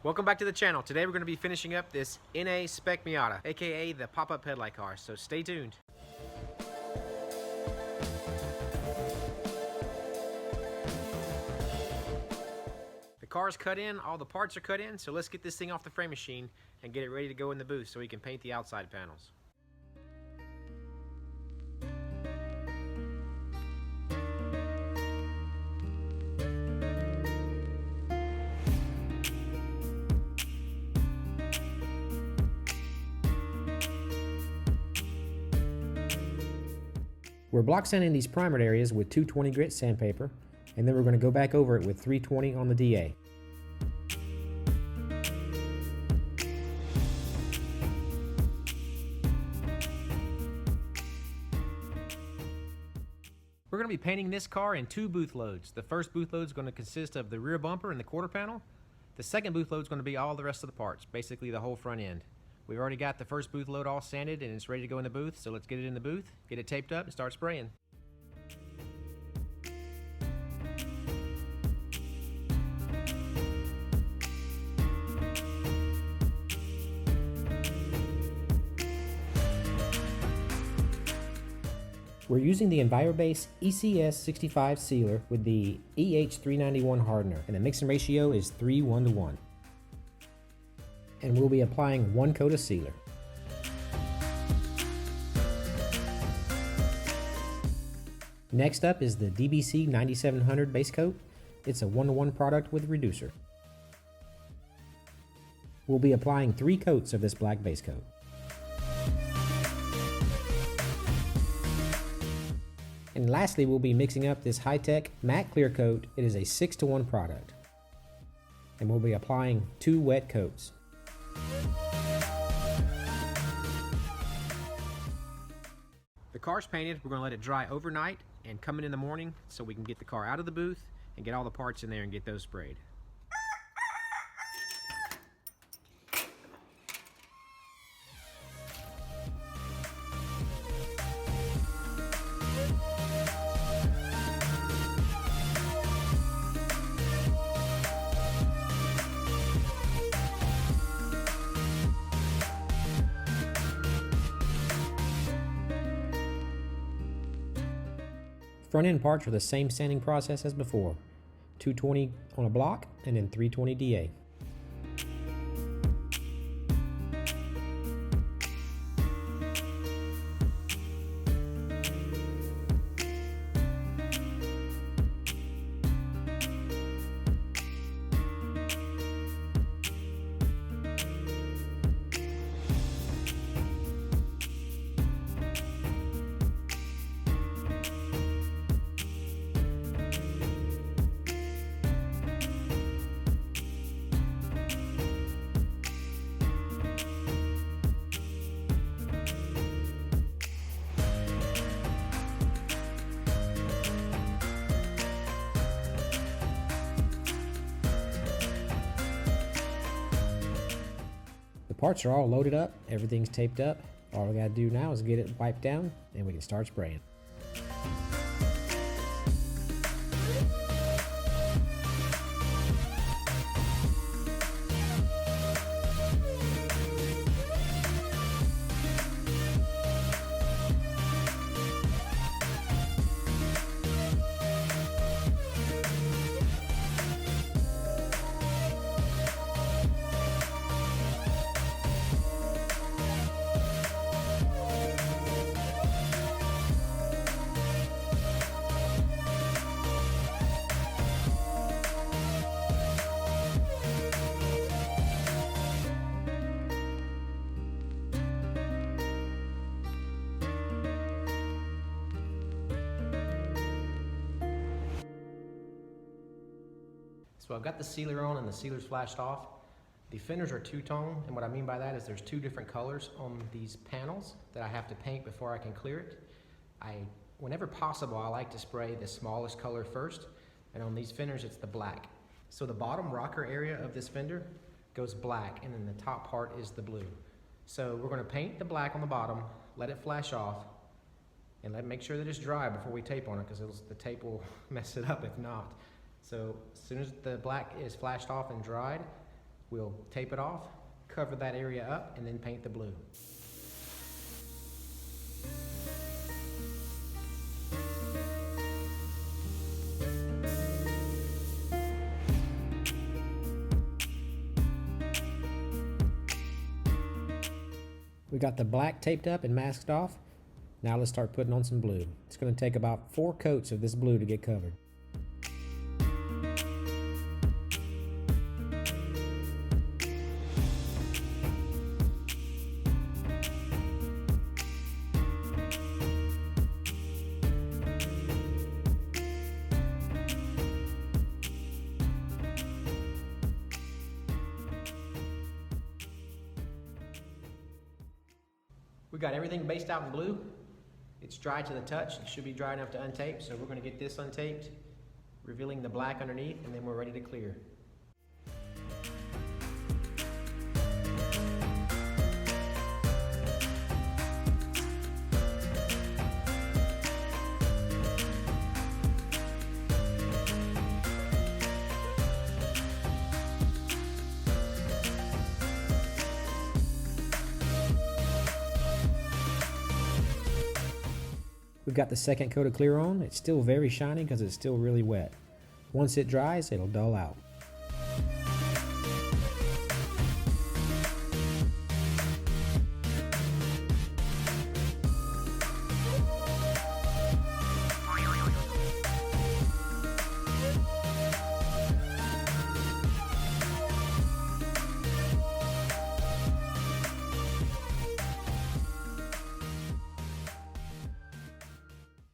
Welcome back to the channel. Today we're going to be finishing up this Mazda Spec Miata, aka the pop-up headlight car, so stay tuned. The car's cut in, all the parts are cut in, so let's get this thing off the frame machine and get it ready to go in the booth so we can paint the outside panels. We're block sanding these primered areas with 220 grit sandpaper, and then we're going to go back over it with 320 on the DA. We're going to be painting this car in two booth loads. The first booth load is going to consist of the rear bumper and the quarter panel. The second booth load is going to be all the rest of the parts, basically the whole front end. We've already got the first booth load all sanded and it's ready to go in the booth, so let's get it in the booth, get it taped up, and start spraying. We're using the EnviroBase ECS65 sealer with the EH391 hardener, and the mixing ratio is 3:1:1. And we'll be applying one coat of sealer. Next up is the DBC 9700 base coat. It's a 1:1 product with reducer. We'll be applying 3 coats of this black base coat. And lastly, we'll be mixing up this high-tech matte clear coat. It is a 6:1 product. And we'll be applying 2 wet coats. The car's painted. We're going to let it dry overnight and come in the morning so we can get the car out of the booth and get all the parts in there and get those sprayed. Front end parts are the same sanding process as before. 220 on a block and then 320 DA. The parts are all loaded up, everything's taped up. All we gotta do now is get it wiped down and we can start spraying. So I've got the sealer on and the sealer's flashed off. The fenders are two-tone, and what I mean by that is there's 2 different colors on these panels that I have to paint before I can clear it. Whenever possible, I like to spray the smallest color first, and on these fenders it's the black. So the bottom rocker area of this fender goes black, and then the top part is the blue. So we're going to paint the black on the bottom, let it flash off, and make sure that it's dry before we tape on it, because the tape will mess it up if not. So as soon as the black is flashed off and dried, We'll tape it off, cover that area up, and then paint the blue. We got the black taped up and masked off. Now let's start putting on some blue. It's going to take about 4 coats of this blue to get covered. We got everything based out in blue. It's dry to the touch. It should be dry enough to untape, so we're going to get this untaped, revealing the black underneath, and then we're ready to clear. We've got the second coat of clear on. It's still very shiny because it's still really wet. Once it dries, it'll dull out.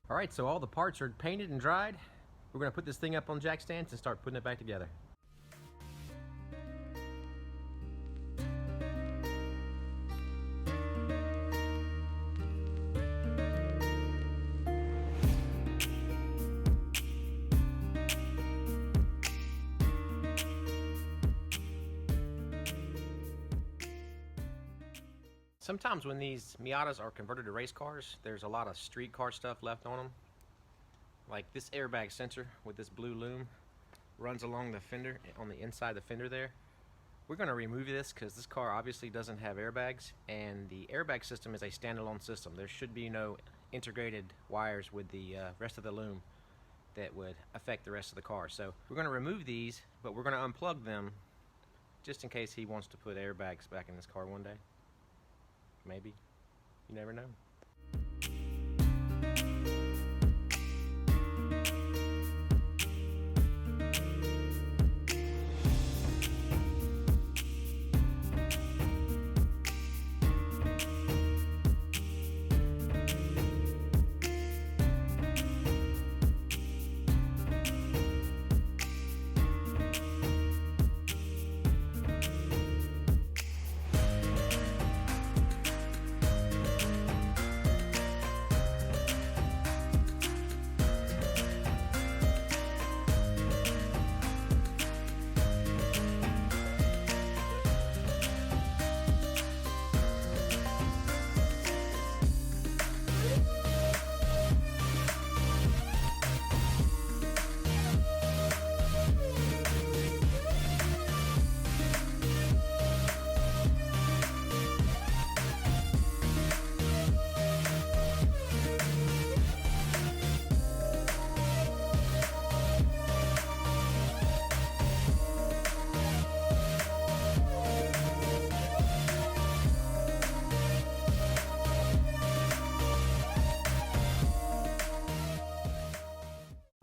All right, so all the parts are painted and dried. We're gonna put this thing up on jack stands and start putting it back together. Sometimes when these Miatas are converted to race cars, there's a lot of street car stuff left on them. Like this airbag sensor with this blue loom runs along the fender, on the inside of the fender there. We're going to remove this because this car obviously doesn't have airbags, and the airbag system is a standalone system. There should be no integrated wires with the rest of the loom that would affect the rest of the car. So we're going to remove these, but we're going to unplug them just in case he wants to put airbags back in this car one day. Maybe. You never know.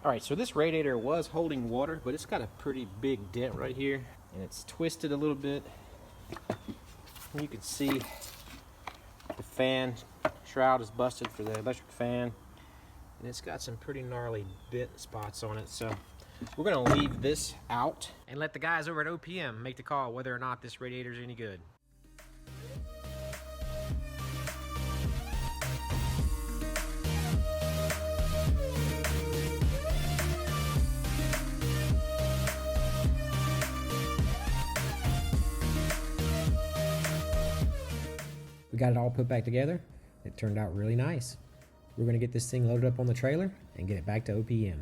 Alright, so this radiator was holding water, but it's got a pretty big dent right here, and it's twisted a little bit. And you can see the fan shroud is busted for the electric fan, and it's got some pretty gnarly bit spots on it. So we're going to leave this out and let the guys over at OPM make the call whether or not this radiator is any good. We got it all put back together. It turned out really nice. We're going to get this thing loaded up on the trailer and get it back to OPM.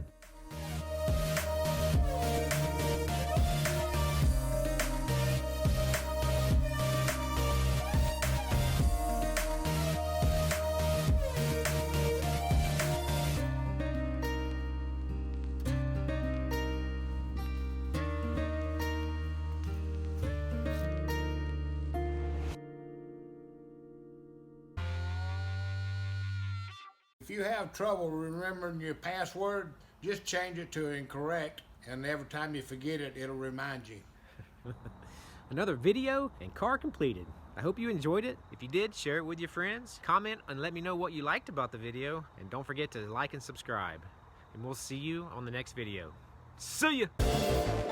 If you have trouble remembering your password, just change it to incorrect, and every time you forget it, it'll remind you. Another video and car completed. I hope you enjoyed it. If you did, share it with your friends. Comment and let me know what you liked about the video. And don't forget to like and subscribe. And we'll see you on the next video. See ya!